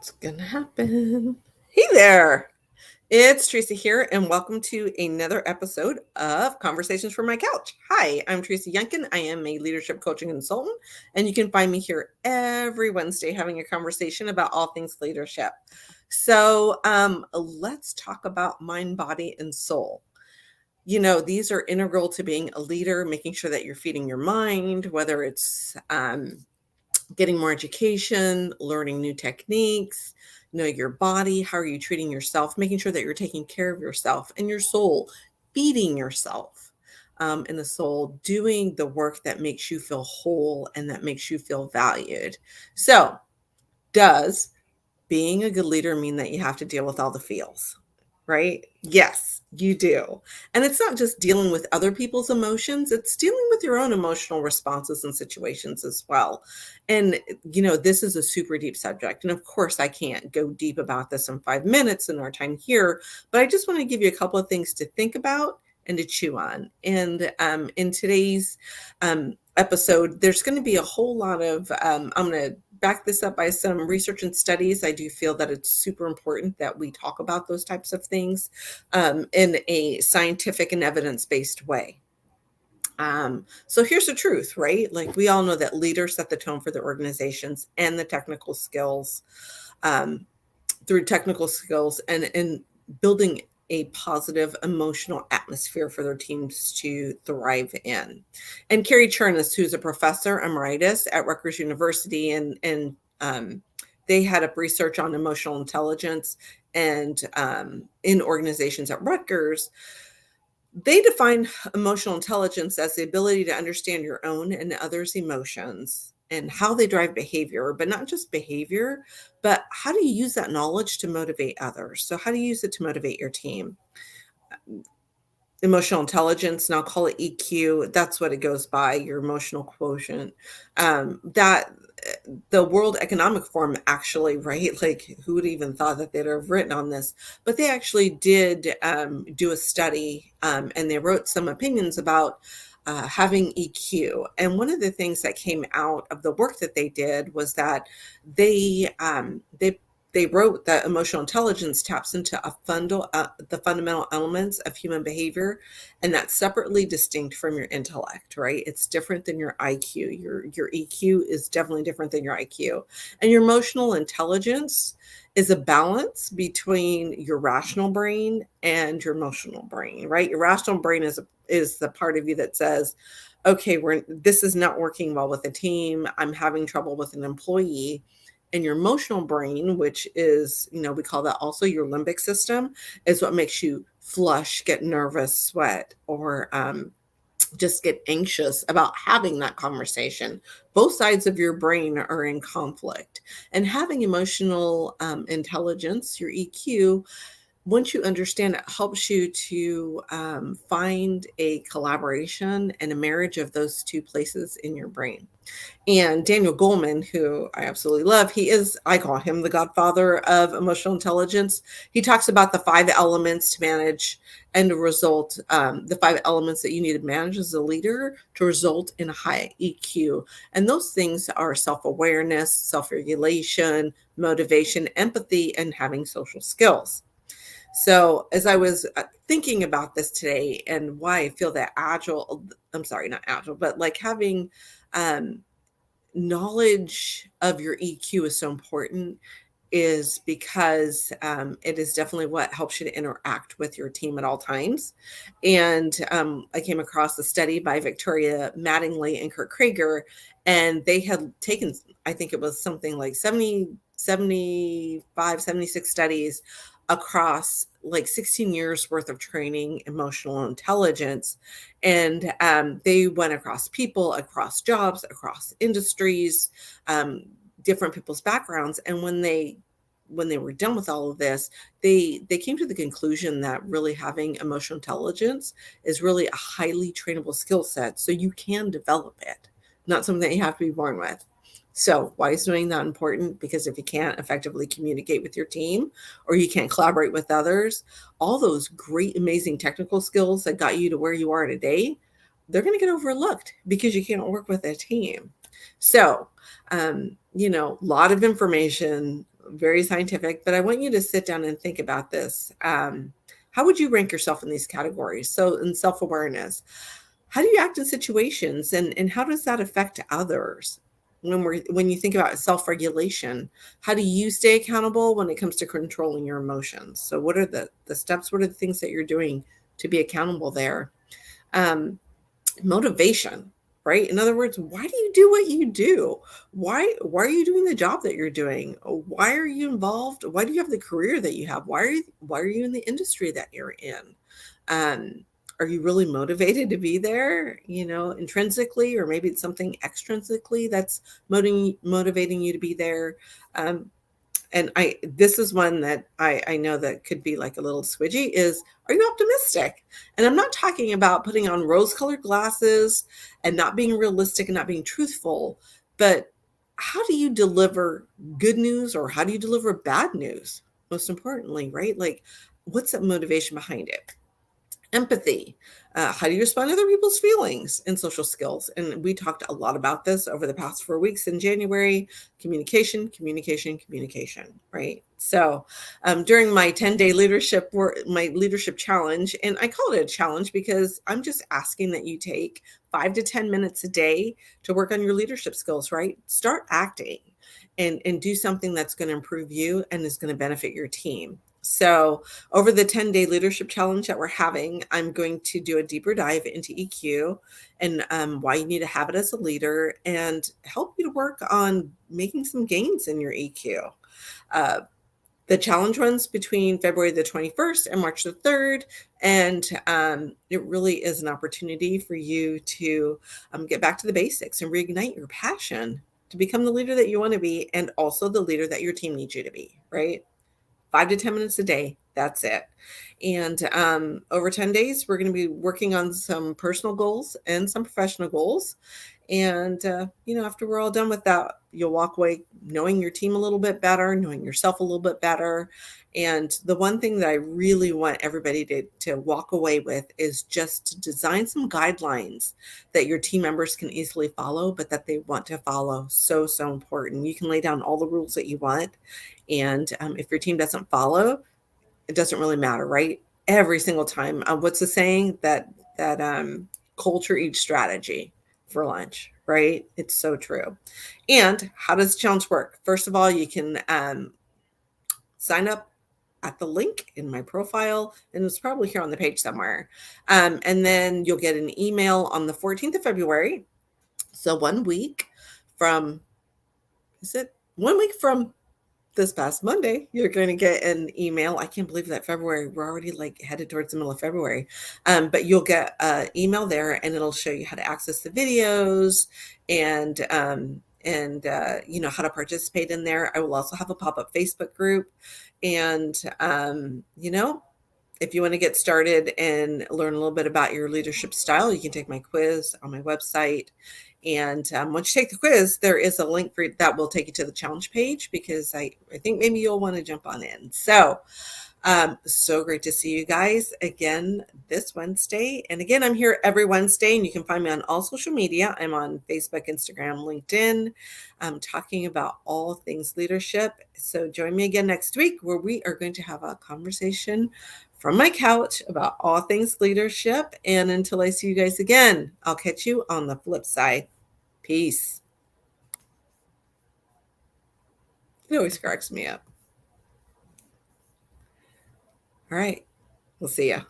It's gonna happen. Hey there. It's Teresa here, and welcome to another episode of Conversations from My Couch. Hi, I'm Teresa Yunkin. I am a leadership coaching consultant, and you can find me here every Wednesday having a conversation about all things leadership. So, let's talk about mind, body, and soul. These are integral to being a leader, making sure that you're feeding your mind, whether it's getting more education, learning new techniques, know your body, how are you treating yourself, making sure that you're taking care of yourself and your soul, feeding yourself in the soul, doing the work that makes you feel whole and that makes you feel valued. So, does being a good leader mean that you have to deal with all the feels? Right? Yes, you do. And it's not just dealing with other people's emotions, it's dealing with your own emotional responses and situations as well. And, this is a super deep subject. And of course, I can't go deep about this in 5 minutes in our time here, but I just want to give you a couple of things to think about and to chew on. And in today's episode, there's going to be a whole lot of, I'm going to back this up by some research and studies. I do feel that it's super important that we talk about those types of things in a scientific and evidence-based way. So here's the truth, right? Like we all know that leaders set the tone for their organizations and the technical skills through technical skills and building a positive emotional atmosphere for their teams to thrive in. And Carrie Chernis, who's a professor emeritus at Rutgers University, and they had up research on emotional intelligence and in organizations at Rutgers. They define emotional intelligence as the ability to understand your own and others' emotions and how they drive behavior, but not just behavior, but how do you use that knowledge to motivate others? So how do you use it to motivate your team? Emotional intelligence, and I'll call it EQ. That's what it goes by, your emotional quotient. That the World Economic Forum actually, right? Like who would even thought that they'd have written on this? But they actually did do a study and they wrote some opinions about having EQ. And one of the things that came out of the work that they did was that they wrote that emotional intelligence taps into the fundamental elements of human behavior, and that's separately distinct from your intellect, right? It's different than your IQ. Your EQ is definitely different than your IQ. And your emotional intelligence is a balance between your rational brain and your emotional brain, right? Your rational brain is the part of you that says, okay, this is not working well with the team. I'm having trouble with an employee. And your emotional brain, which is, we call that also your limbic system, is what makes you flush, get nervous, sweat, or just get anxious about having that conversation. Both sides of your brain are in conflict. And having emotional intelligence, your EQ, once you understand it, helps you to find a collaboration and a marriage of those two places in your brain. And Daniel Goleman, who I absolutely love, I call him the godfather of emotional intelligence. He talks about the 5 elements to manage and to result, the 5 elements that you need to manage as a leader to result in a high EQ. And those things are self-awareness, self-regulation, motivation, empathy, and having social skills. So as I was thinking about this today and why I feel that not agile, but like having knowledge of your EQ is so important is because it is definitely what helps you to interact with your team at all times. And I came across a study by Victoria Mattingly and Kurt Krager, and they had taken, I think it was something like 75, 76 studies across like 16 years worth of training emotional intelligence. And they went across people, across jobs, across industries, different people's backgrounds. And when they were done with all of this, they came to the conclusion that really having emotional intelligence is really a highly trainable skill set. So you can develop it, not something that you have to be born with. So why is doing that important? Because if you can't effectively communicate with your team or you can't collaborate with others, all those great, amazing technical skills that got you to where you are today, they're going to get overlooked because you can't work with a team. So, a lot of information, very scientific, but I want you to sit down and think about this. How would you rank yourself in these categories? So in self-awareness, how do you act in situations, and how does that affect others? When you think about self-regulation, how do you stay accountable when it comes to controlling your emotions? So what are the steps? What are the things that you're doing to be accountable there? Motivation, right? In other words, why do you do what you do? Why are you doing the job that you're doing? Why are you involved? Why do you have the career that you have? Why are you in the industry that you're in? um are you really motivated to be there, intrinsically, or maybe it's something extrinsically that's motivating you to be there? And this is one that I know that could be like a little swidgy, is, are you optimistic? And I'm not talking about putting on rose-colored glasses and not being realistic and not being truthful, but how do you deliver good news, or how do you deliver bad news? Most importantly, right? Like, what's that motivation behind it? Empathy. How do you respond to other people's feelings, and social skills? And we talked a lot about this over the past 4 weeks in January. Communication, communication, communication, right? So during my 10-day my leadership challenge, and I call it a challenge because I'm just asking that you take 5 to 10 minutes a day to work on your leadership skills, right? Start acting and do something that's going to improve you and is going to benefit your team. So over the 10-day leadership challenge that we're having, I'm going to do a deeper dive into EQ and why you need to have it as a leader, and help you to work on making some gains in your EQ. Uh, the challenge runs between February the 21st and March the 3rd. And it really is an opportunity for you to get back to the basics and reignite your passion to become the leader that you want to be, and also the leader that your team needs you to be, right? 5 to 10 minutes a day. That's it. And over 10 days, we're going to be working on some personal goals and some professional goals. And, after we're all done with that, you'll walk away knowing your team a little bit better, knowing yourself a little bit better. And the one thing that I really want everybody to walk away with is just to design some guidelines that your team members can easily follow, but that they want to follow. So, so important. You can lay down all the rules that you want. And if your team doesn't follow, it doesn't really matter, right? Every single time. What's the saying? That culture eats strategy for lunch, right? It's so true. And how does the challenge work? First of all, you can sign up at the link in my profile, and it's probably here on the page somewhere. And then you'll get an email on the 14th of February. So 1 week from, is it 1 week from this past Monday, you're going to get an email. I can't believe that February, we're already like headed towards the middle of February. But you'll get an email there, and it'll show you how to access the videos, and how to participate in there. I will also have a pop-up Facebook group. And, if you want to get started and learn a little bit about your leadership style, you can take my quiz on my website. And once you take the quiz, there is a link for that will take you to the challenge page, because I think maybe you'll want to jump on in. So great to see you guys again this Wednesday. And again, I'm here every Wednesday, and you can find me on all social media. I'm on Facebook, Instagram, LinkedIn. I'm talking about all things leadership. So join me again next week, where we are going to have a conversation from my couch about all things leadership. And until I see you guys again, I'll catch you on the flip side. Peace. It always cracks me up. All right. We'll see ya.